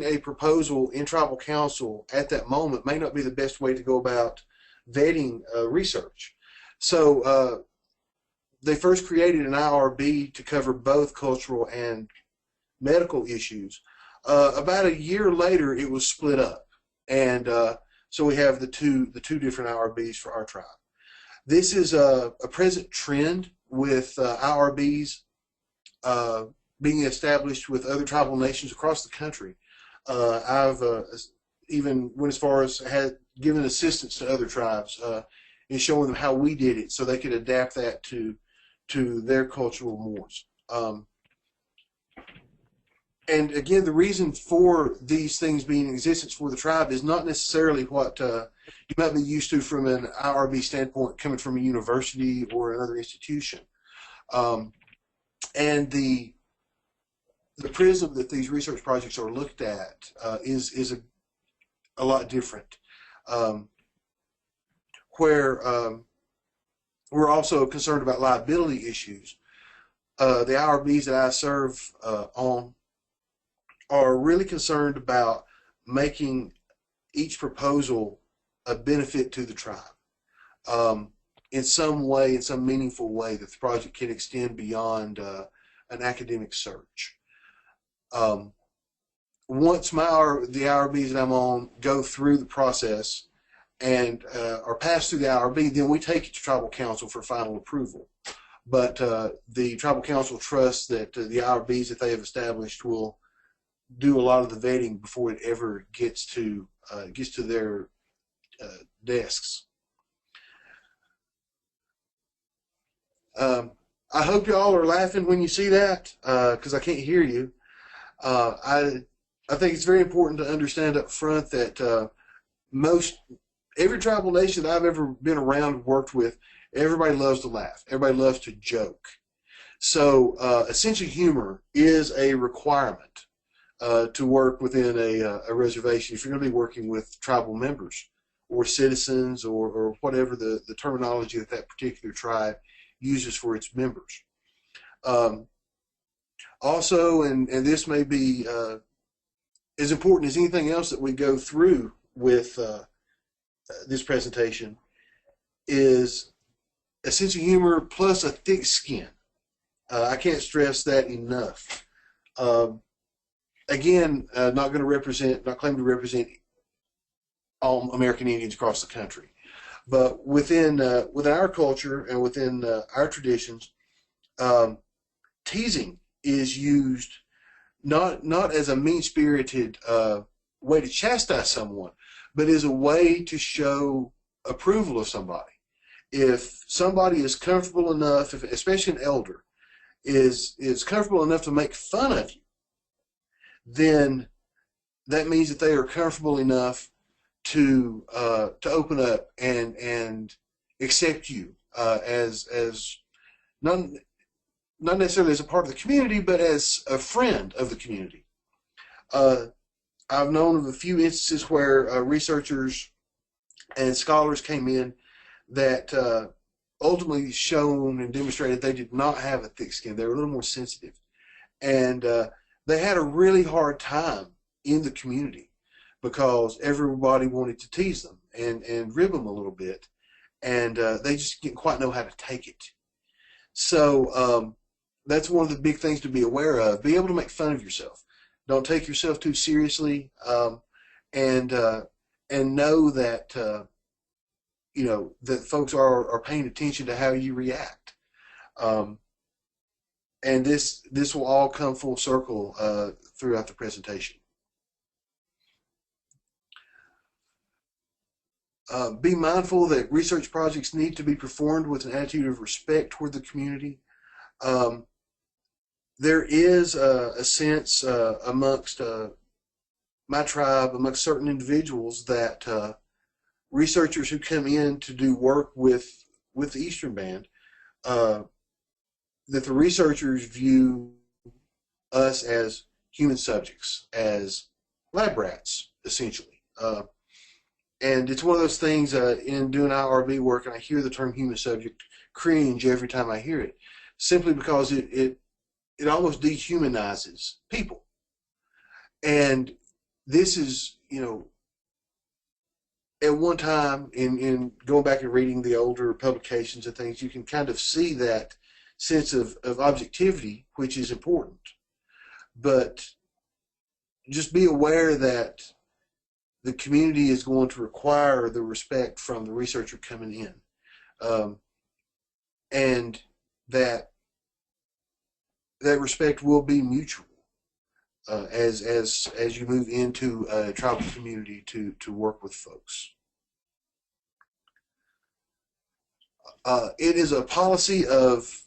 a proposal in tribal council at that moment may not be the best way to go about vetting research. So they first created an IRB to cover both cultural and medical issues. About a year later, it was split up, and so we have the two different IRBs for our tribe. This is a present trend with IRBs being established with other tribal nations across the country. I've even went as far as had given assistance to other tribes in showing them how we did it, so they could adapt that to their cultural mores. And again, the reason for these things being in existence for the tribe is not necessarily what you might be used to from an IRB standpoint coming from a university or another institution. And the prism that these research projects are looked at is a lot different. Where we're also concerned about liability issues. The IRBs that I serve on are really concerned about making each proposal a benefit to the tribe in some way, in some meaningful way, that the project can extend beyond an academic search. Once the IRBs that I'm on go through the process and are passed through the IRB, then we take it to tribal council for final approval. But the tribal council trusts that the IRBs that they have established will do a lot of the vetting before it ever gets to their desks. I hope y'all are laughing when you see that, because I can't hear you. I think it's very important to understand up front that every tribal nation that I've ever been around and worked with, everybody loves to laugh. Everybody loves to joke. So a sense of humor is a requirement to work within a reservation if you're going to be working with tribal members or citizens or whatever the terminology that that particular tribe uses for its members. Also, and this may be as important as anything else that we go through with this presentation, is a sense of humor plus a thick skin. I can't stress that enough. Again, not claim to represent all American Indians across the country, but within our culture and within our traditions, teasing is used not as a mean-spirited way to chastise someone, but as a way to show approval of somebody. If somebody is comfortable enough, especially an elder, is comfortable enough to make fun of you, then that means that they are comfortable enough to open up and accept you as not necessarily as a part of the community, but as a friend of the community. I've known of a few instances where researchers and scholars came in that ultimately shown and demonstrated they did not have a thick skin. They were a little more sensitive. And they had a really hard time in the community because everybody wanted to tease them and rib them a little bit. And they just didn't quite know how to take it. So that's one of the big things to be aware of. Be able to make fun of yourself. Don't take yourself too seriously, and know that that folks are paying attention to how you react. And this will all come full circle throughout the presentation. Be mindful that research projects need to be performed with an attitude of respect toward the community. There is a sense amongst my tribe, amongst certain individuals, that researchers who come in to do work with the Eastern Band, that the researchers view us as human subjects, as lab rats, essentially. And it's one of those things in doing IRB work, and I hear the term human subject cringe every time I hear it, simply because it almost dehumanizes people. And this is, at one time, in going back and reading the older publications and things, you can kind of see that sense of objectivity, which is important. But just be aware that the community is going to require the respect from the researcher coming in, and that respect will be mutual as you move into a tribal community to work with folks. It is a policy of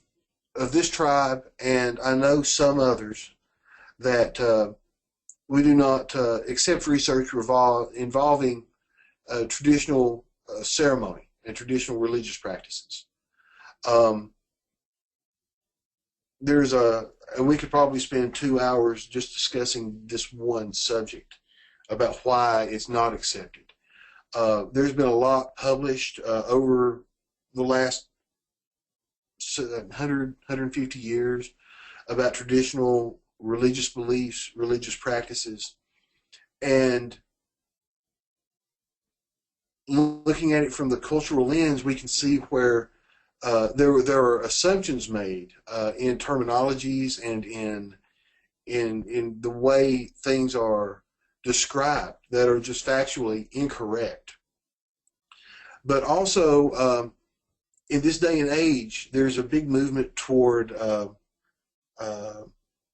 this tribe, and I know some others, that we do not accept research involving traditional ceremony and traditional religious practices. And we could probably spend 2 hours just discussing this one subject about why it's not accepted. There's been a lot published over the last 150 years about traditional religious beliefs, religious practices, and looking at it from the cultural lens, we can see where there are assumptions made in terminologies and in the way things are described that are just factually incorrect. But also, in this day and age, there's a big movement toward,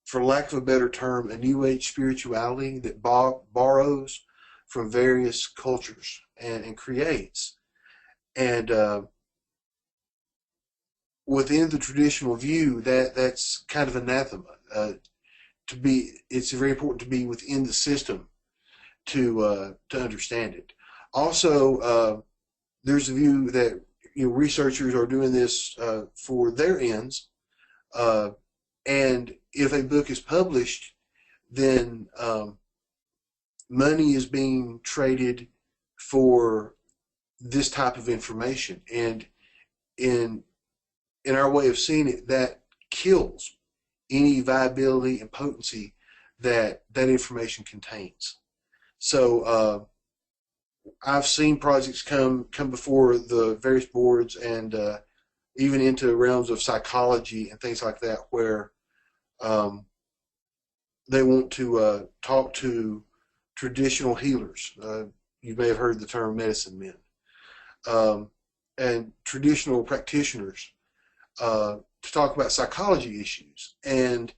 for lack of a better term, a New Age spirituality that borrows from various cultures and creates. And within the traditional view, that's kind of anathema. It's very important to be within the system to understand it. Also, there's a view that researchers are doing this for their ends, and if a book is published, then money is being traded for this type of information, and in our way of seeing it, that kills any viability and potency that information contains. So I've seen projects come before the various boards, and even into realms of psychology and things like that, where they want to talk to traditional healers. You may have heard the term medicine men, and traditional practitioners to talk about psychology issues. And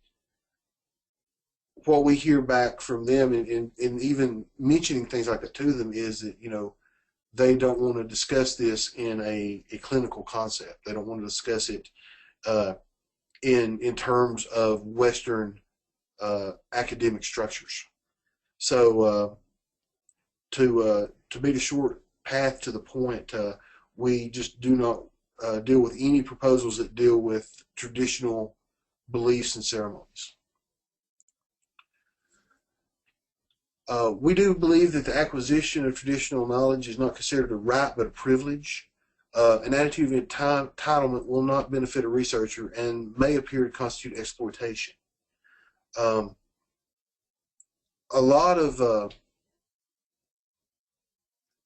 what we hear back from them, and even mentioning things like that to them, is that they don't want to discuss this in a clinical concept. They don't want to discuss it in terms of Western academic structures. So to beat a short path to the point, we just do not deal with any proposals that deal with traditional beliefs and ceremonies. We do believe that the acquisition of traditional knowledge is not considered a right but a privilege. An attitude of entitlement will not benefit a researcher and may appear to constitute exploitation. A lot of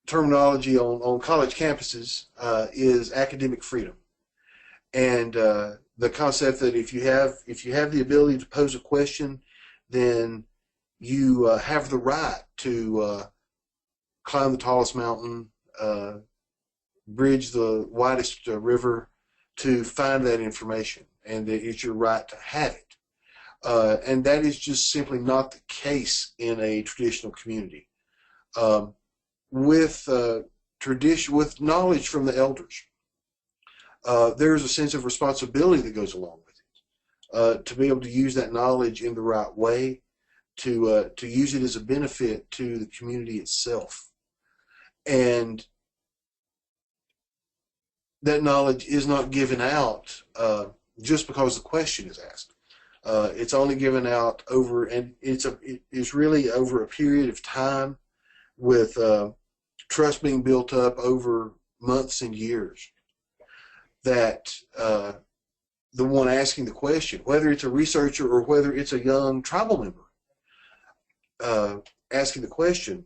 terminology on college campuses is academic freedom, and the concept that if you have the ability to pose a question, then you have the right to climb the tallest mountain, bridge the widest river to find that information, and that it's your right to have it. And that is just simply not the case in a traditional community. With knowledge from the elders, there's a sense of responsibility that goes along with it, to be able to use that knowledge in the right way, to use it as a benefit to the community itself. And that knowledge is not given out just because the question is asked. It's only given out it's really over a period of time, with trust being built up over months and years, that the one asking the question, whether it's a researcher or whether it's a young tribal member, asking the question,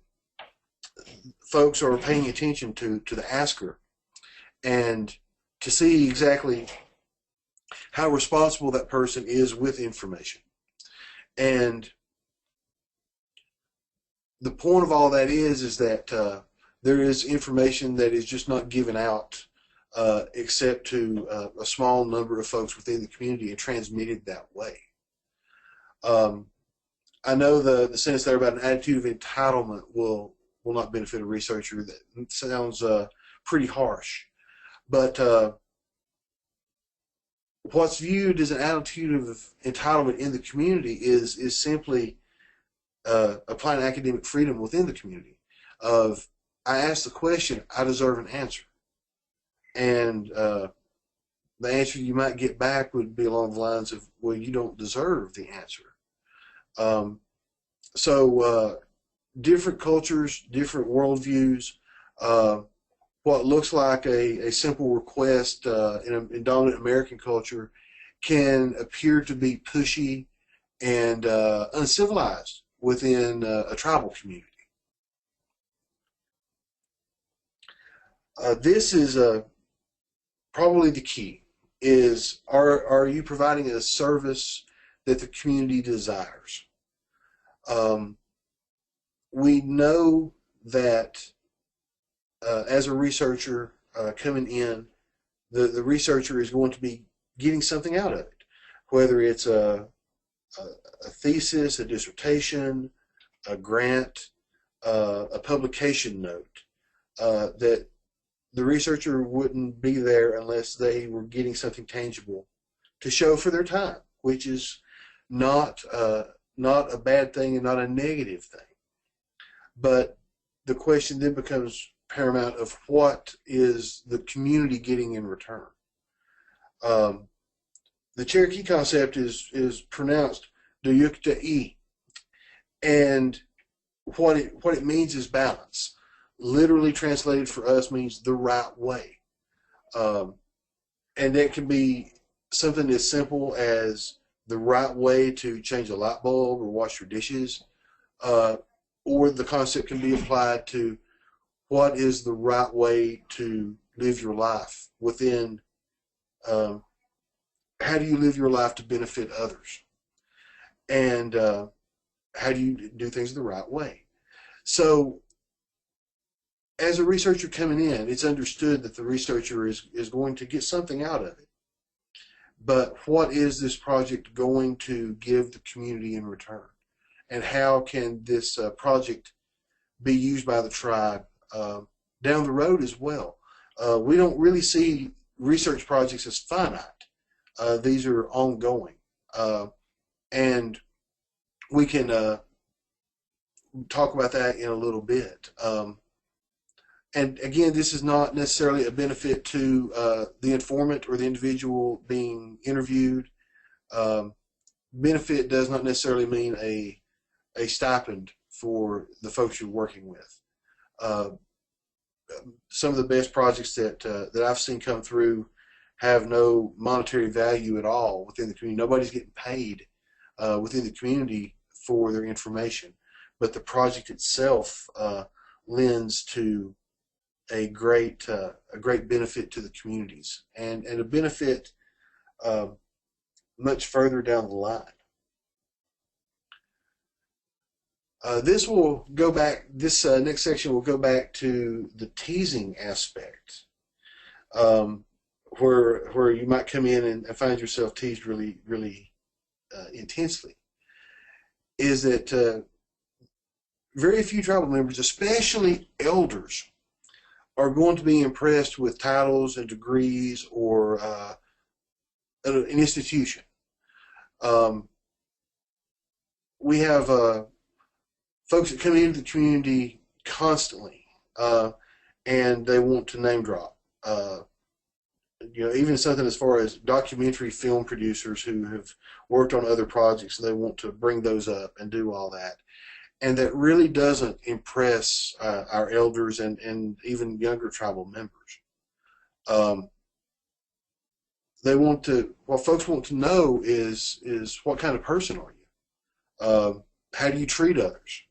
folks are paying attention to the asker and to see exactly how responsible that person is with information. And the point of all that is that there is information that is just not given out except to a small number of folks within the community and transmitted that way. I know the sentence there about an attitude of entitlement will not benefit a researcher. That sounds pretty harsh. But what's viewed as an attitude of entitlement in the community is simply applying academic freedom within the community. Of, I ask the question, I deserve an answer. And the answer you might get back would be along the lines of, well, you don't deserve the answer. So different cultures, different worldviews, what looks like a simple request in dominant American culture can appear to be pushy and uncivilized within a tribal community. This is probably the key, is are you providing a service that the community desires? We know that as a researcher coming in, the researcher is going to be getting something out of it, whether it's a thesis, a dissertation, a grant, a publication note, that the researcher wouldn't be there unless they were getting something tangible to show for their time, which is not a bad thing and not a negative thing. But the question then becomes paramount of what is the community getting in return. The Cherokee concept is pronounced Duyukta'i, and what it means is balance. Literally translated for us means the right way. And that can be something as simple as the right way to change a light bulb or wash your dishes, or the concept can be applied to what is the right way to live your life within, how do you live your life to benefit others? And how do you do things the right way? So as a researcher coming in, it's understood that the researcher is going to get something out of it. But what is this project going to give the community in return? And how can this project be used by the tribe down the road as well? We don't really see research projects as finite. These are ongoing. And we can talk about that in a little bit. And again, this is not necessarily a benefit to the informant or the individual being interviewed. Benefit does not necessarily mean a stipend for the folks you're working with. Some of the best projects that I've seen come through have no monetary value at all within the community. Nobody's getting paid within the community for their information, but the project itself lends to a great benefit to the communities, and a benefit much further down the line. This will go back. This next section will go back to the teasing aspect, where you might come in and find yourself teased really intensely. Is that very few tribal members, especially elders, are going to be impressed with titles and degrees or an institution. We have folks that come into the community constantly, and they want to name drop. Even something as far as documentary film producers who have worked on other projects, they want to bring those up and do all that. And that really doesn't impress our elders and even younger tribal members. What folks want to know is what kind of person are you? How do you treat others?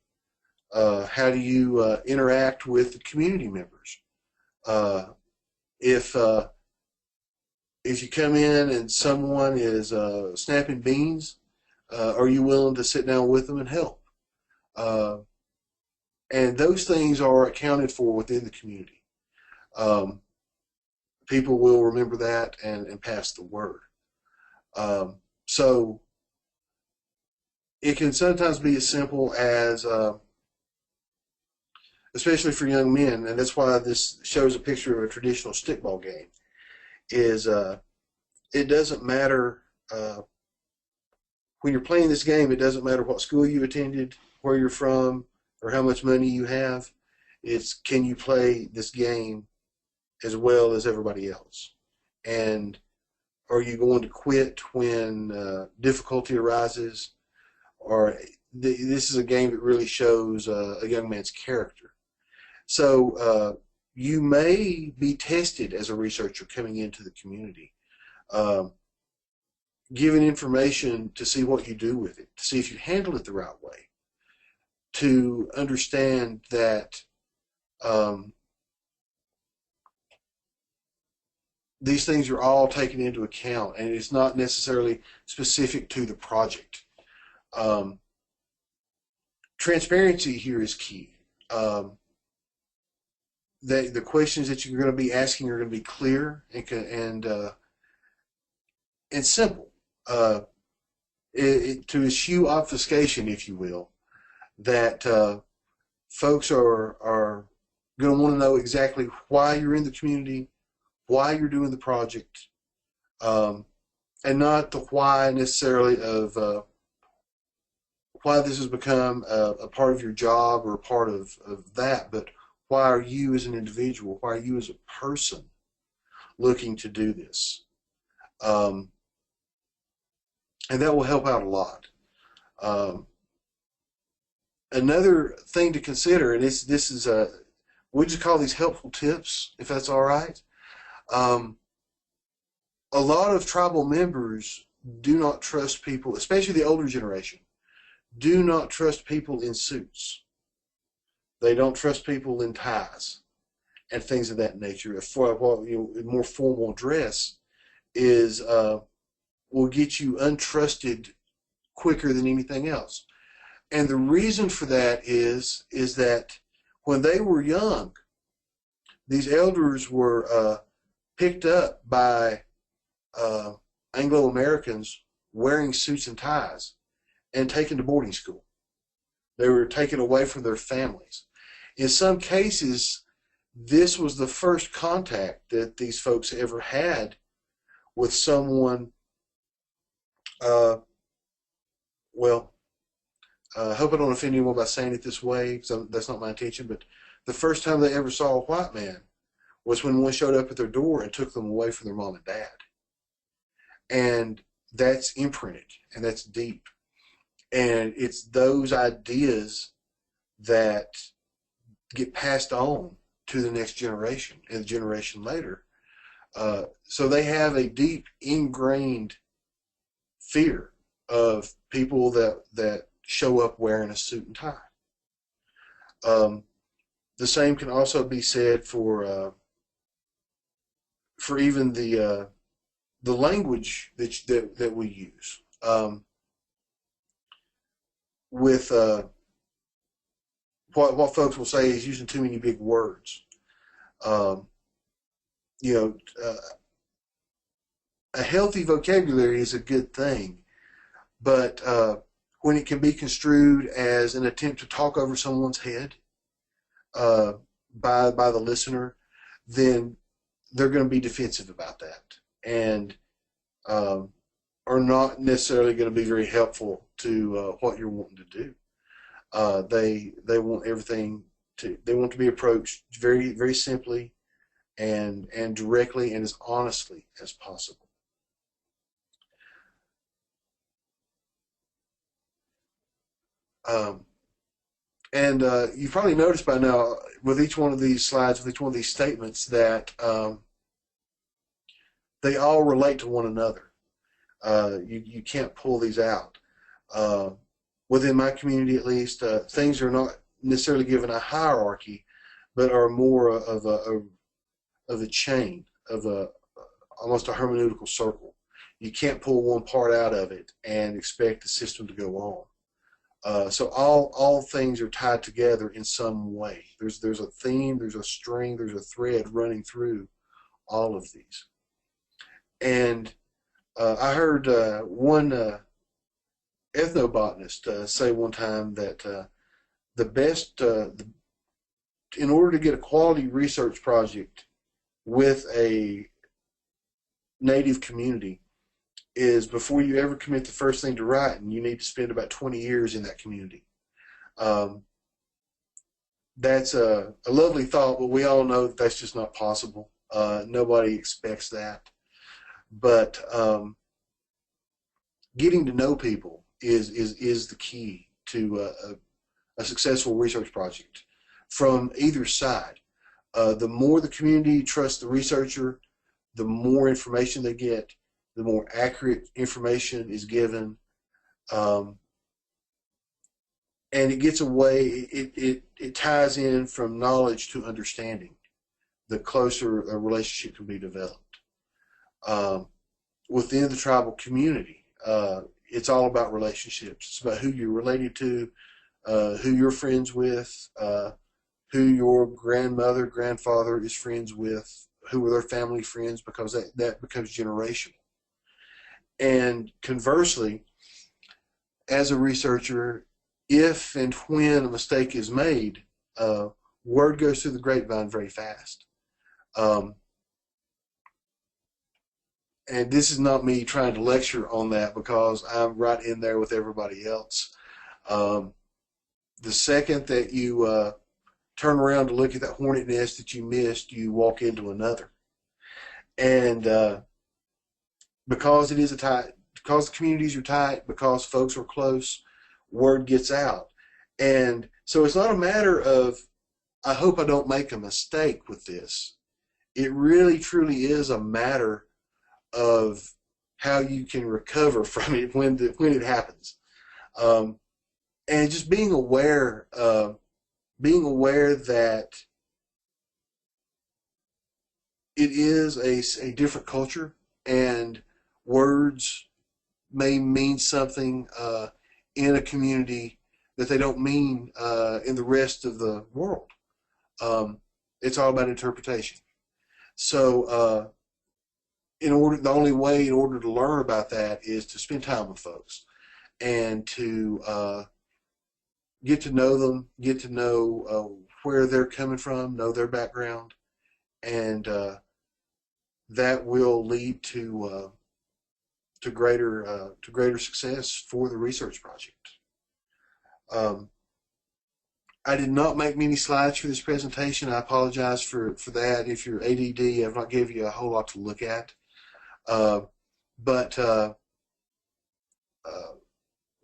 How do you interact with the community members? If you come in and someone is snapping beans, are you willing to sit down with them and help? And those things are accounted for within the community. People will remember that and pass the word. So it can sometimes be as simple as, especially for young men, and that's why this shows a picture of a traditional stickball game, is it doesn't matter, when you're playing this game, it doesn't matter what school you attended, where you're from, or how much money you have. It's, can you play this game as well as everybody else? And are you going to quit when difficulty arises? Or this is a game that really shows a young man's character. So you may be tested as a researcher coming into the community, given information to see what you do with it, to see if you handle it the right way, to understand that these things are all taken into account, and it's not necessarily specific to the project. Transparency here is key. The questions that you're going to be asking are going to be clear and simple, to eschew obfuscation, if you will, that folks are going to want to know exactly why you're in the community, why you're doing the project, and not the why necessarily of why this has become a part of your job or a part of that, but why are you as an individual, why are you as a person looking to do this? And that will help out a lot. Another thing to consider, and this is we just call these helpful tips, if that's all right. A lot of tribal members do not trust people, especially the older generation, do not trust people in suits. They don't trust people in ties and things of that nature. More formal dress is will get you untrusted quicker than anything else. And the reason for that is that when they were young, these elders were picked up by Anglo-Americans wearing suits and ties and taken to boarding school. They were taken away from their families. In some cases, this was the first contact that these folks ever had with someone, I hope I don't offend anyone by saying it this way, because that's not my intention, but the first time they ever saw a white man was when one showed up at their door and took them away from their mom and dad. And that's imprinted, and that's deep. And it's those ideas that get passed on to the next generation and the generation later. So they have a deep ingrained fear of people that show up wearing a suit and tie. The same can also be said for even the language that we use. With what folks will say is using too many big words. A healthy vocabulary is a good thing, but when it can be construed as an attempt to talk over someone's head by the listener, then they're going to be defensive about that, and are not necessarily going to be very helpful to what you're wanting to do. They want everything they want to be approached very, very simply and directly and as honestly as possible. You've probably noticed by now with each one of these slides, with each one of these statements, that they all relate to one another. You can't pull these out. Within my community, at least, things are not necessarily given a hierarchy, but are more of a chain, of almost a hermeneutical circle. You can't pull one part out of it and expect the system to go on. So all things are tied together in some way. There's a theme, there's a string, there's a thread running through all of these. And I heard one ethnobotanist say one time that the best, in order to get a quality research project with a native community, is before you ever commit the first thing to writing, you need to spend about 20 years in that community. That's a lovely thought, but we all know that that's just not possible. Nobody expects that. But getting to know people is the key to a successful research project from either side. The more the community trusts the researcher, the more information they get, the more accurate information is given, and it gets away, it ties in from knowledge to understanding. The closer a relationship can be developed. Within the tribal community, it's all about relationships. It's about who you're related to, who you're friends with, who your grandmother, grandfather is friends with, who are their family friends, because that becomes generational. And conversely, as a researcher, if and when a mistake is made, word goes through the grapevine very fast. And this is not me trying to lecture on that, because I'm right in there with everybody else. The second that you turn around to look at that hornet nest that you missed, you walk into another. And because it is because the communities are tight, because folks are close, word gets out. And so it's not a matter of, I hope I don't make a mistake with this. It really, truly is a matter of how you can recover from it when it happens. And just being aware that it is a different culture, and words may mean something in a community that they don't mean in the rest of the world. It's all about interpretation. So the only way in order to learn about that is to spend time with folks and to get to know them, get to know where they're coming from, know their background, and that will lead to greater success for the research project. I did not make many slides for this presentation. I apologize for that. If you're ADD, I've not given you a whole lot to look at. But I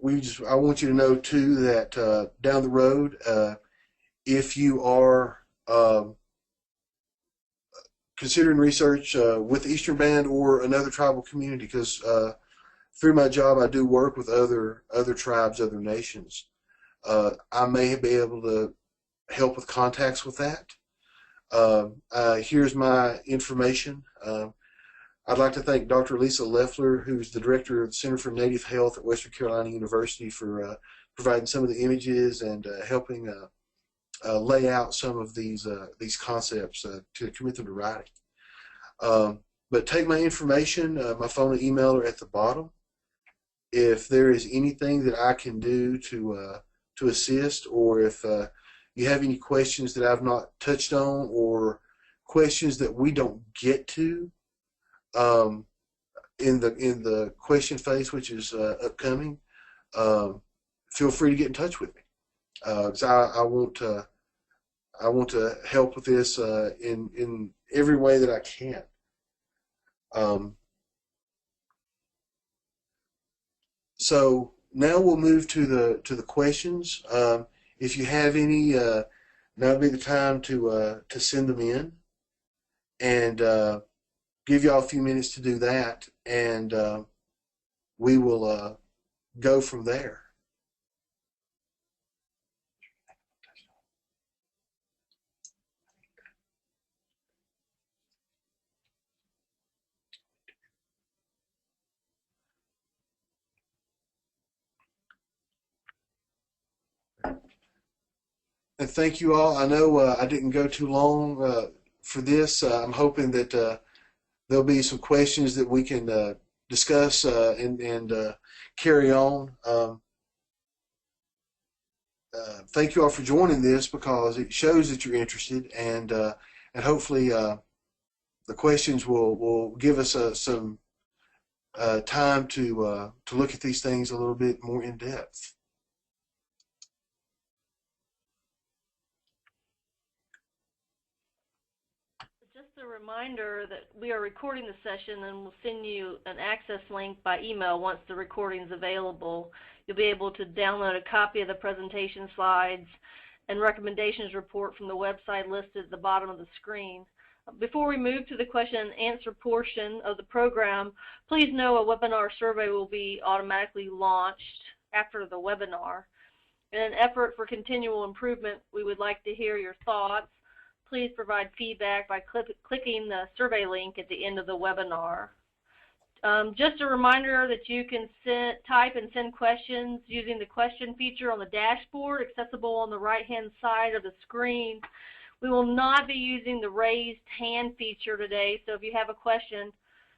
want you to know too that down the road, if you are considering research with the Eastern Band or another tribal community, because through my job I do work with other tribes, other nations, I may be able to help with contacts with that. Here's my information. I'd like to thank Dr. Lisa Leffler, who's the director of the Center for Native Health at Western Carolina University, for providing some of the images and helping lay out some of these concepts to commit them to writing. But take my information, my phone and email are at the bottom. If there is anything that I can do to assist, or if you have any questions that I've not touched on, or questions that we don't get to in the question phase, which is upcoming, feel free to get in touch with me. Because I want to help with this in every way that I can. So now we'll move to the questions. If you have any, now would be the time to send them in, and give y'all a few minutes to do that, and we will go from there. And thank you all. I know I didn't go too long for this. I'm hoping that there'll be some questions that we can discuss and carry on. Thank you all for joining this because it shows that you're interested, and hopefully the questions will give us some time to look at these things a little bit more in depth. Just a reminder that we are recording the session, and we'll send you an access link by email once the recording is available. You'll be able to download a copy of the presentation slides and recommendations report from the website listed at the bottom of the screen. Before we move to the question and answer portion of the program, please know a webinar survey will be automatically launched after the webinar. In an effort for continual improvement, we would like to hear your thoughts. Please provide feedback by clicking the survey link at the end of the webinar. Just a reminder that you can type and send questions using the question feature on the dashboard, accessible on the right-hand side of the screen. We will not be using the raised hand feature today, so if you have a question,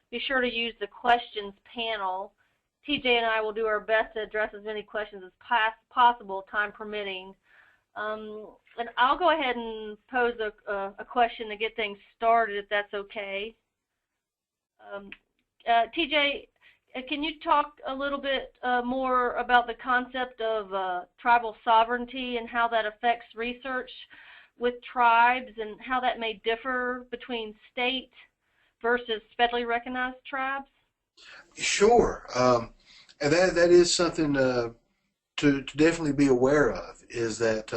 be sure to use the questions panel. TJ and I will do our best to address as many questions as possible, time permitting. And I'll go ahead and pose a question to get things started, if that's okay. TJ, can you talk a little bit more about the concept of tribal sovereignty and how that affects research with tribes and how that may differ between state versus federally recognized tribes? Sure. And that is something to definitely be aware of, is that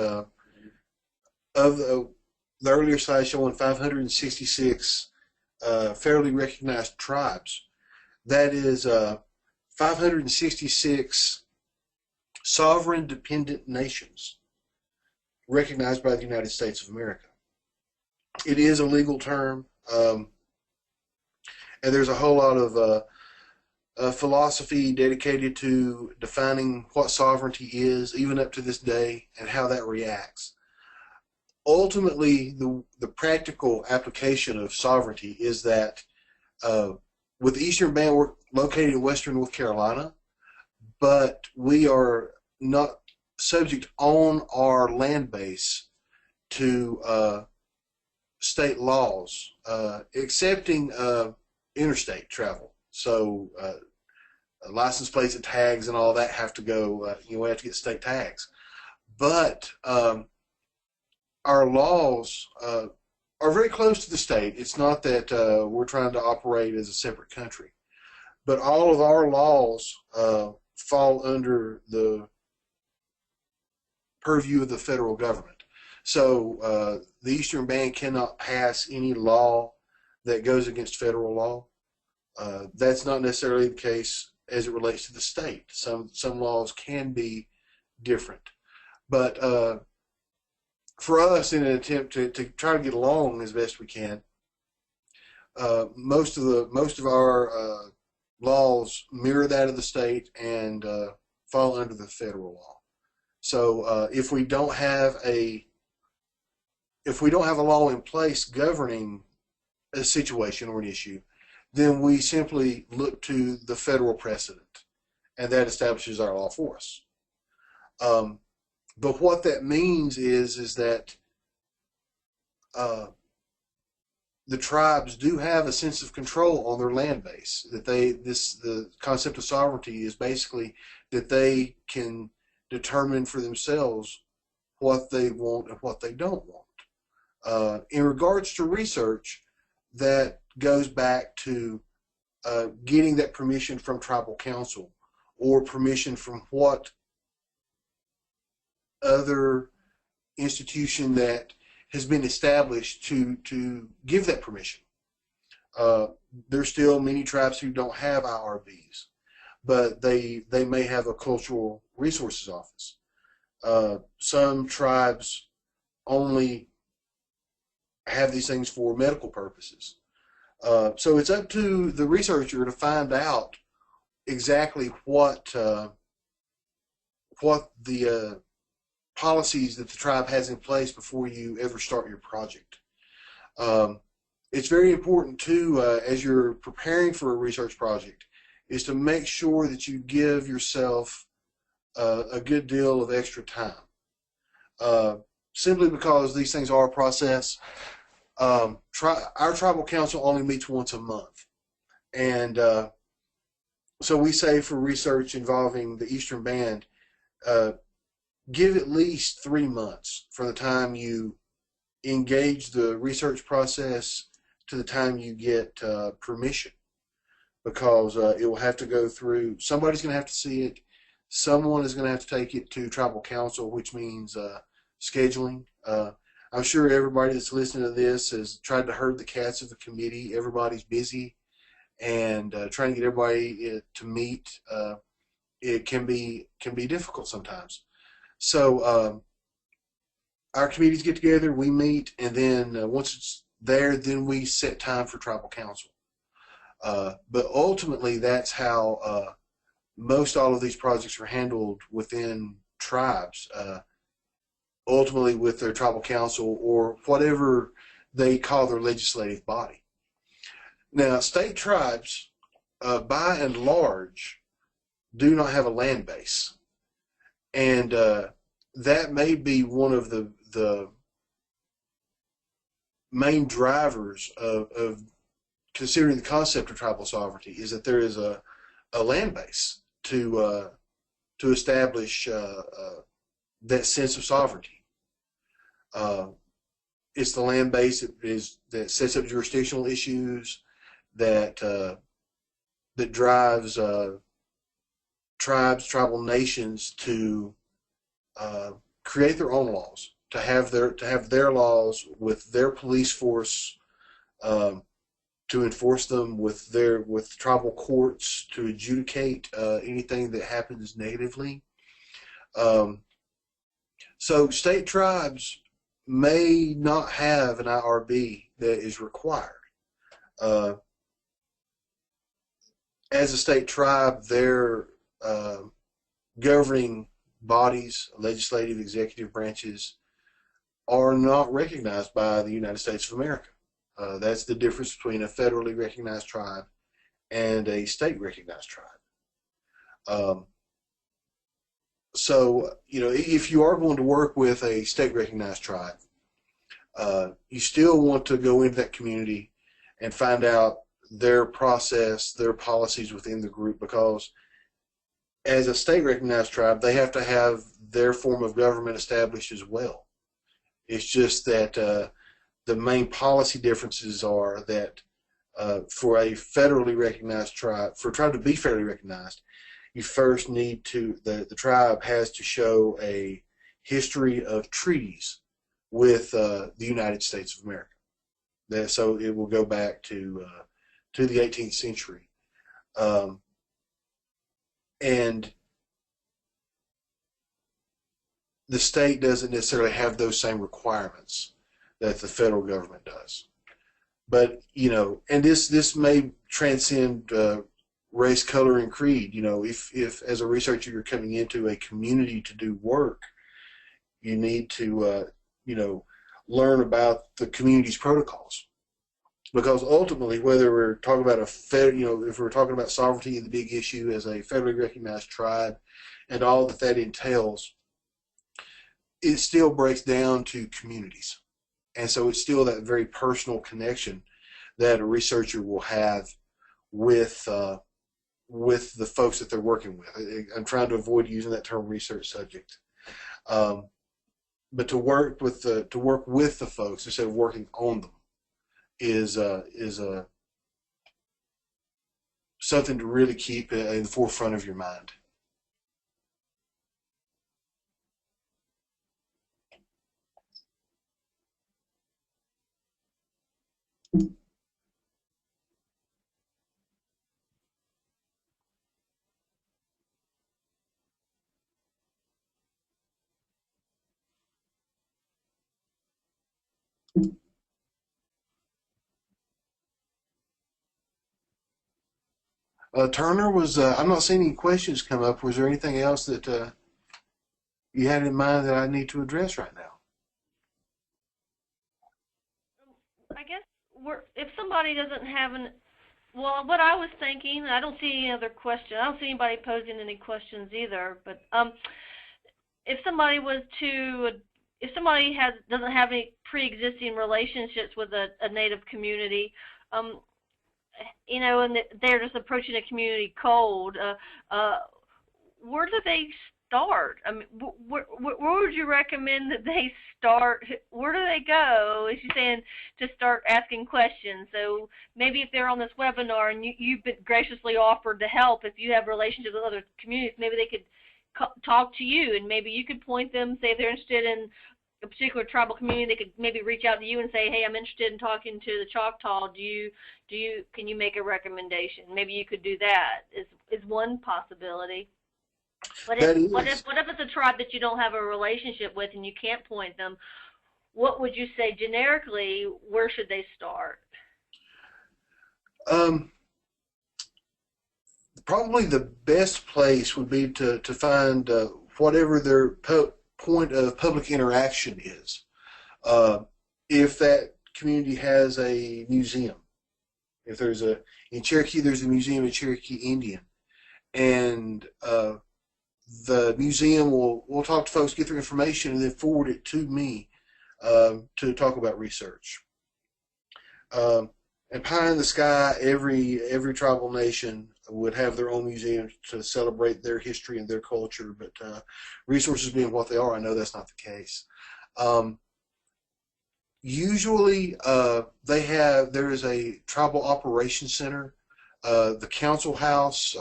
of the earlier slide showing 566 federally recognized tribes, that is 566 sovereign dependent nations recognized by the United States of America. It is a legal term, and there's a whole lot of philosophy dedicated to defining what sovereignty is, even up to this day, and how that reacts. Ultimately, the practical application of sovereignty is that with the Eastern Band, we're located in Western North Carolina, but we are not subject on our land base to state laws, excepting interstate travel. So license plates and tags and all that have to go, we have to get state tags. But our laws are very close to the state. It's not that we're trying to operate as a separate country. But all of our laws fall under the purview of the federal government. So the Eastern Band cannot pass any law that goes against federal law. That's not necessarily the case as it relates to the state. Some laws can be different. But for us, in an attempt to try to get along as best we can, most of our laws mirror that of the state and fall under the federal law. So if we don't have a law in place governing a situation or an issue, then we simply look to the federal precedent, and that establishes our law for us. But what that means is that the tribes do have a sense of control on their land base. That the concept of sovereignty is basically that they can determine for themselves what they want and what they don't want. In regards to research, that goes back to getting that permission from tribal council, or permission from what other institution that has been established to give that permission. There's still many tribes who don't have IRBs, but they may have a cultural resources office. Some tribes only have these things for medical purposes. So it's up to the researcher to find out exactly what the policies that the tribe has in place before you ever start your project. It's very important too, as you're preparing for a research project, is to make sure that you give yourself a good deal of extra time. Simply because these things are a process. Our tribal council only meets once a month. And so we say for research involving the Eastern Band, give at least 3 months from the time you engage the research process to the time you get permission, because it will have to go through, somebody's going to have to see it, someone is going to have to take it to tribal council, which means scheduling. I'm sure everybody that's listening to this has tried to herd the cats of the committee. Everybody's busy, and trying to get everybody to meet, it can be difficult sometimes. So our committees get together, we meet, and then once it's there, then we set time for tribal council. But ultimately, that's how most all of these projects are handled within tribes. Ultimately, with their tribal council or whatever they call their legislative body. Now, state tribes, by and large, do not have a land base, and that may be one of the main drivers of considering the concept of tribal sovereignty, is that there is a land base to establish that sense of sovereignty. It's the land base that sets up jurisdictional issues, that drives tribal nations to create their own laws, to have their laws with their police force, to enforce them with tribal courts to adjudicate anything that happens negatively. So state tribes may not have an IRB that is required. As a state tribe, their governing bodies, legislative, executive branches, are not recognized by the United States of America. That's the difference between a federally recognized tribe and a state recognized tribe. So, if you are going to work with a state recognized tribe, you still want to go into that community and find out their process, their policies within the group, because as a state recognized tribe, they have to have their form of government established as well. It's just that the main policy differences are that for a federally recognized tribe, for a tribe to be federally recognized, you first need to, the tribe has to show a history of treaties with the United States of America. So it will go back to the 18th century. And the state doesn't necessarily have those same requirements that the federal government does. But, and this may transcend race, color, and creed. If as a researcher you're coming into a community to do work, you need to, learn about the community's protocols. Because ultimately, whether we're talking about if we're talking about sovereignty and the big issue as a federally recognized tribe and all that entails, it still breaks down to communities. And so it's still that very personal connection that a researcher will have with the folks that they're working with. I'm trying to avoid using that term research subject. But to work with the folks instead of working on them is something to really keep in the forefront of your mind. Turner, I'm not seeing any questions come up. Was there anything else that you had in mind that I need to address right now? I guess if somebody doesn't have well, what I was thinking, I don't see any other question. I don't see anybody posing any questions either. But if somebody doesn't have any pre-existing relationships with a Native community, and they're just approaching a community cold, where do they start? I mean, where would you recommend that they start? Where do they go? As you're saying, to start asking questions. So maybe if they're on this webinar and you've been graciously offered to help, if you have relationships with other communities, maybe they could talk to you, and maybe you could point them, say if they're interested in a particular tribal community, they could maybe reach out to you and say, hey, I'm interested in talking to the Choctaw. Can you make a recommendation? Maybe you could do that. Is one possibility. What if it's a tribe that you don't have a relationship with and you can't point them? What would you say generically? Where should they start? Probably the best place would be to find whatever their point of public interaction is. If that community has a museum, if there's in Cherokee, there's a museum of Cherokee Indian, and the museum will talk to folks, get their information, and then forward it to me to talk about research. And pie in the sky, every tribal nation would have their own museum to celebrate their history and their culture, but resources being what they are, I know that's not the case. Usually there is a tribal operations center, the council house,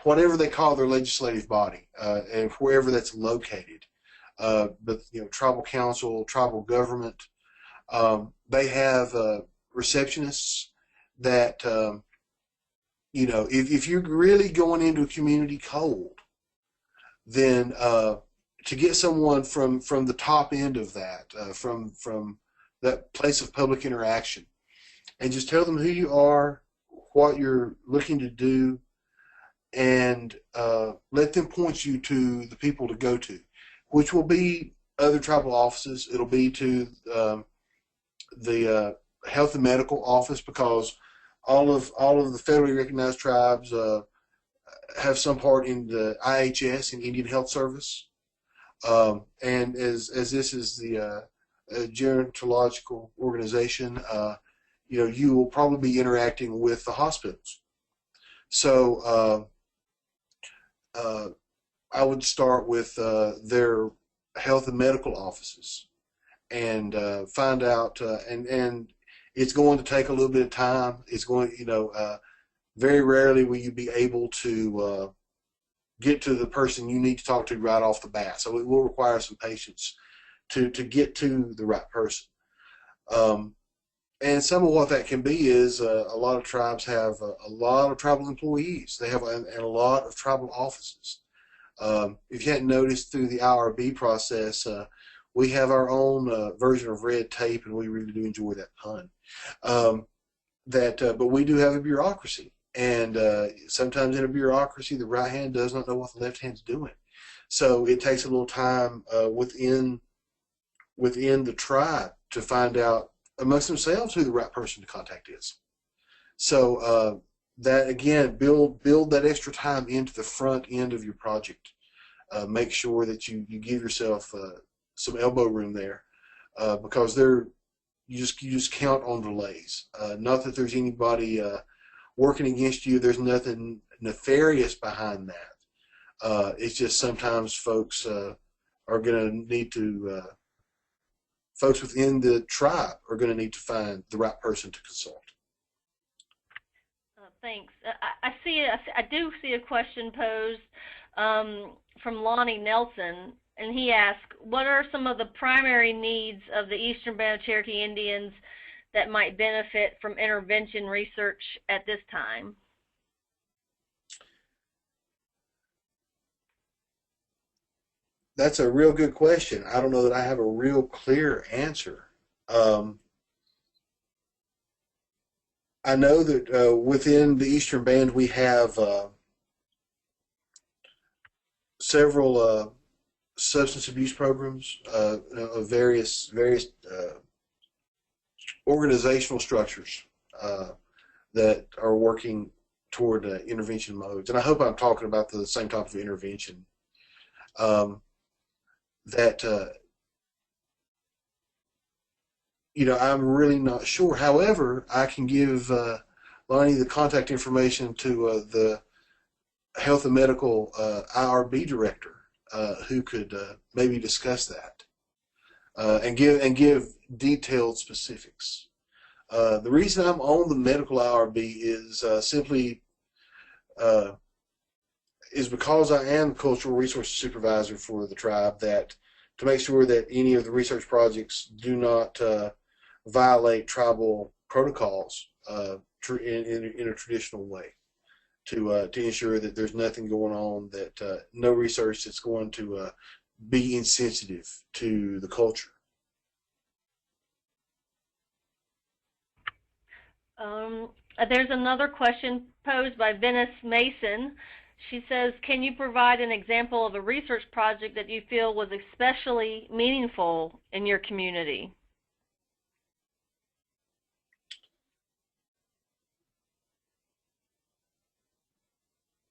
whatever they call their legislative body, and wherever that's located. But tribal council, tribal government, they have receptionists that if you're really going into a community cold, then to get someone from the top end of that, from that place of public interaction, and just tell them who you are, what you're looking to do, and let them point you to the people to go to, which will be other tribal offices. It'll be to the health and medical office, because all of the federally recognized tribes have some part in the IHS, in Indian Health Service, and as this is the gerontological organization, you will probably be interacting with the hospitals. So I would start with their health and medical offices and find out, and it's going to take a little bit of time. It's going, very rarely will you be able to get to the person you need to talk to right off the bat. So it will require some patience to get to the right person. And some of what that can be is a lot of tribes have a lot of tribal employees. They have a lot of tribal offices. If you hadn't noticed, through the IRB process, we have our own version of red tape, and we really do enjoy that pun. But we do have a bureaucracy, and sometimes in a bureaucracy, the right hand does not know what the left hand's doing. So it takes a little time within the tribe to find out amongst themselves who the right person to contact is. So that, again, build that extra time into the front end of your project. Make sure that you give yourself some elbow room there, because you just count on delays. Not that there's anybody working against you. There's nothing nefarious behind that. It's just sometimes folks are going to need to. Folks within the tribe are going to need to find the right person to consult. Thanks. I do see a question posed from Lonnie Nelson, and he asked, what are some of the primary needs of the Eastern Band of Cherokee Indians that might benefit from intervention research at this time? That's a real good question. I don't know that I have a real clear answer. I know that within the Eastern Band we have several substance abuse programs of various organizational structures that are working toward intervention modes. And I hope I'm talking about the same type of intervention that I'm really not sure. However, I can give Lonnie the contact information to the Health and Medical IRB director, who could maybe discuss that and give detailed specifics. The reason I'm on the Medical IRB is simply is because I am Cultural Resources Supervisor for the tribe, that to make sure that any of the research projects do not violate tribal protocols in a traditional way, to ensure that there's nothing going on, that no research that's going to be insensitive to the culture. There's another question posed by Venice Mason. She says, can you provide an example of a research project that you feel was especially meaningful in your community?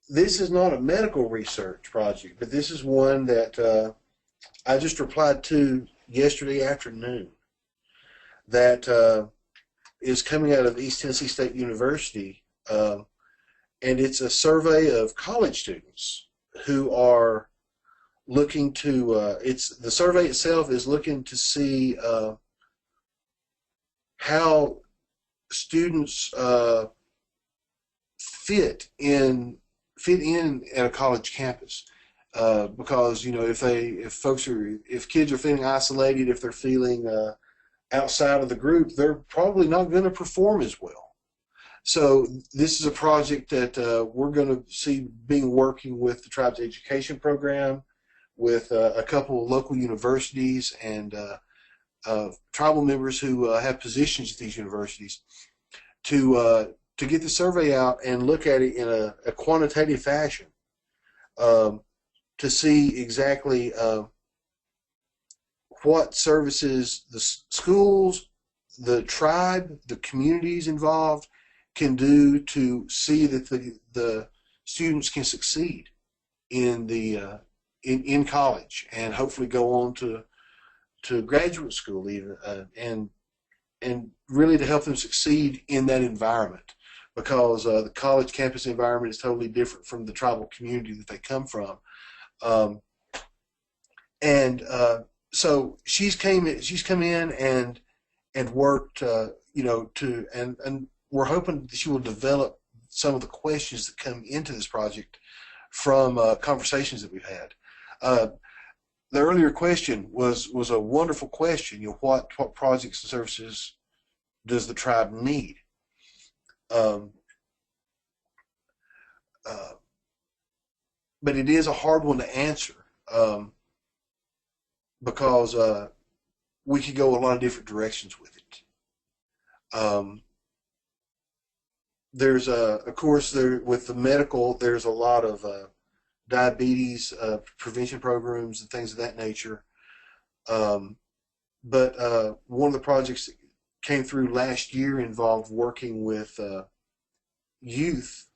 This is not a medical research project, but this is one that I just replied to yesterday afternoon, that is coming out of East Tennessee State University, and it's a survey of college students who are looking to, the survey itself is looking to see how students fit in at a college campus, because if kids are feeling isolated, if they're feeling outside of the group, they're probably not going to perform as well. So this is a project that we're going to see being working with the tribe's education program, with a couple of local universities and tribal members who have positions at these universities, to get the survey out and look at it in a quantitative fashion, to see exactly what services the schools, the tribe, the communities involved can do to see that the students can succeed in in college, and hopefully go on to graduate school even, and really to help them succeed in that environment, because the college campus environment is totally different from the tribal community that they come from. So she's come in and worked, and we're hoping that she will develop some of the questions that come into this project from conversations that we've had. The earlier question was a wonderful question. What projects and services does the tribe need? But it is a hard one to answer, because we could go a lot of different directions with it. There's of course, with the medical, there's a lot of diabetes prevention programs and things of that nature. But one of the projects that came through last year involved working with youth,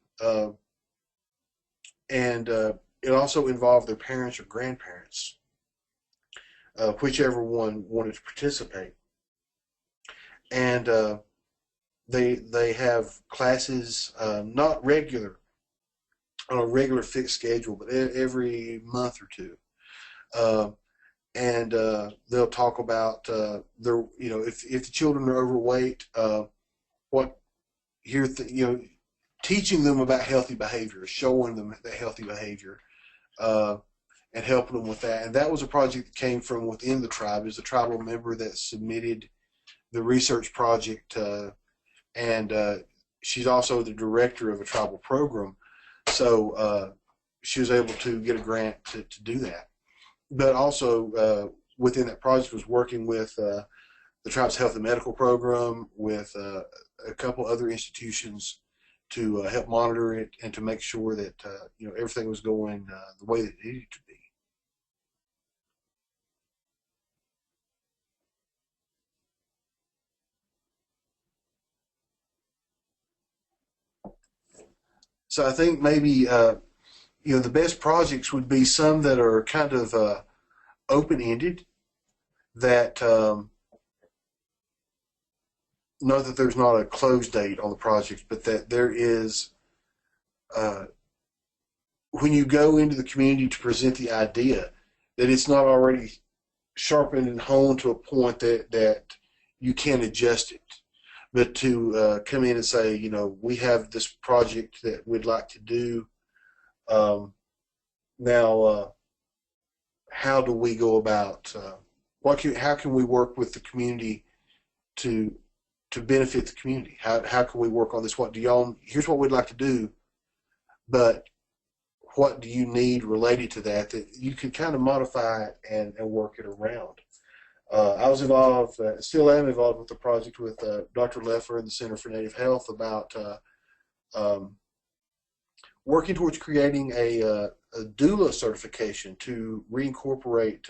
and it also involved their parents or grandparents, whichever one wanted to participate. And they have classes, not on a regular fixed schedule, but every month or two. And they'll talk about if the children are overweight, teaching them about healthy behavior, showing them that healthy behavior, and helping them with that. And that was a project that came from within the tribe. There's a tribal member that submitted the research project, and she's also the director of a tribal program. So she was able to get a grant to do that. But also within that project was working with the tribe's health and medical program, with a couple other institutions to help monitor it and to make sure that everything was going the way that it needed to be. So I think maybe the best projects would be some that are kind of open-ended, that not that there's not a close date on the project, but that there is, when you go into the community to present the idea, that it's not already sharpened and honed to a point that you can adjust it, but to come in and say, we have this project that we'd like to do. Now, how do we go about, how can we work with the community to benefit the community? How can we work on this? Here's what we'd like to do, but what do you need related to that you can kind of modify it and work it around? I was involved, still am involved with the project with Dr. Leffler and the Center for Native Health about working towards creating a doula certification to reincorporate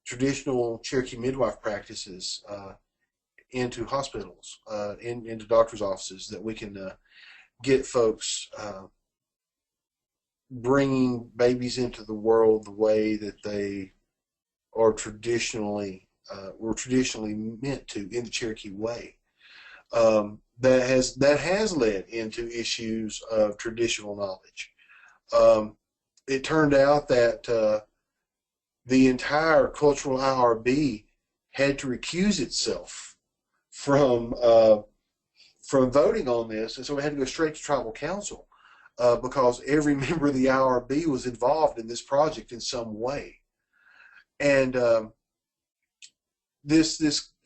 traditional Cherokee midwife practices into hospitals, into doctors' offices, that we can get folks bringing babies into the world the way that they are were traditionally meant to, in the Cherokee way. That has led into issues of traditional knowledge. It turned out that the entire Cultural IRB had to recuse itself from voting on this, and so we had to go straight to tribal council because every member of the IRB was involved in this project in some way. And this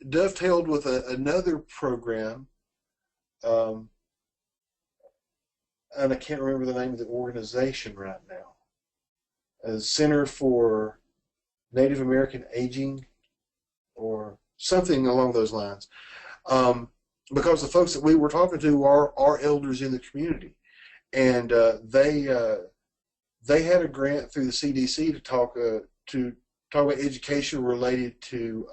dovetailed with another program, and I can't remember the name of the organization right now. Center for Native American Aging, or something along those lines. Because the folks that we were talking to are elders in the community, and they had a grant through the CDC to talk about education related to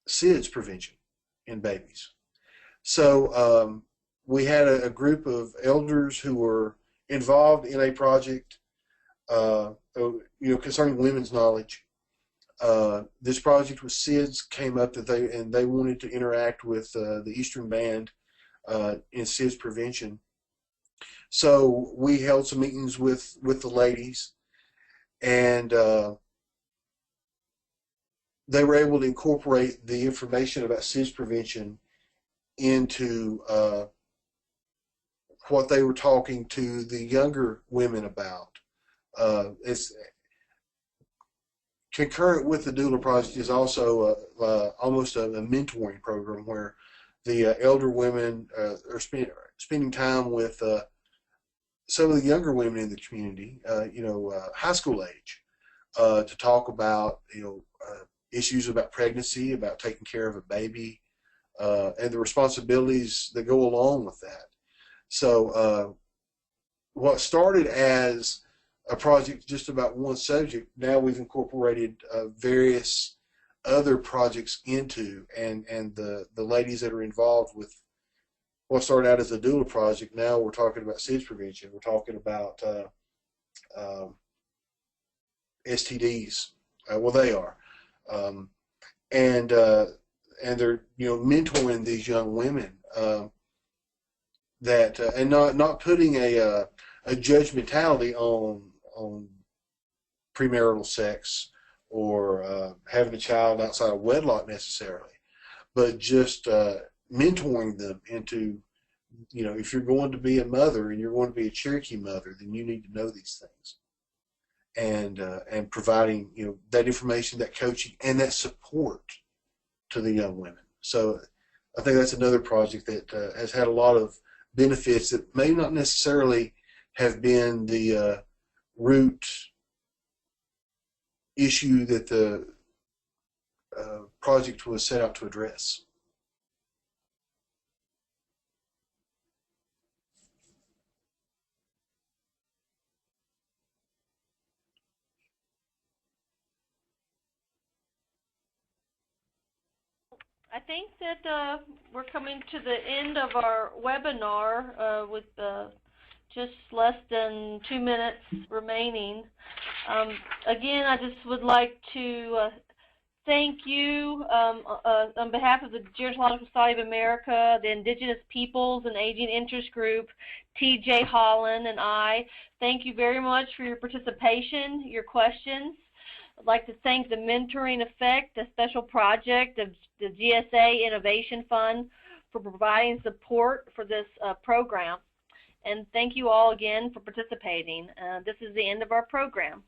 SIDS prevention in babies. So we had a group of elders who were involved in a project, concerning women's knowledge. This project with SIDS came up that they wanted to interact with the Eastern Band in SIDS prevention. So we held some meetings with the ladies, and they were able to incorporate the information about SIDS prevention into what they were talking to the younger women about. It's concurrent with the doula project is also almost a mentoring program where the elder women are spending time with some of the younger women in the community, high school age, to talk about issues about pregnancy, about taking care of a baby, and the responsibilities that go along with that. So what started as a project just about one subject, now we've incorporated various other projects into, and the ladies that are involved with what started out as a doula project, now we're talking about SIDS prevention. We're talking about STDs. Well, they are, and they're mentoring these young women that and not putting a judgmentality on premarital sex or having a child outside of wedlock necessarily, but just mentoring them into, if you're going to be a mother and you're going to be a Cherokee mother, then you need to know these things, and providing that information, that coaching, and that support to the young women. So I think that's another project that has had a lot of benefits that may not necessarily have been the root issue that the project was set out to address. I think that we're coming to the end of our webinar with just less than 2 minutes remaining. Again, I just would like to thank you on behalf of the Gerontological Society of America, the Indigenous Peoples and Aging Interest Group, TJ Holland, and I. Thank you very much for your participation, your questions. I'd like to thank the Mentoring Effect, a special project of the GSA Innovation Fund, for providing support for this program. And thank you all again for participating. This is the end of our program.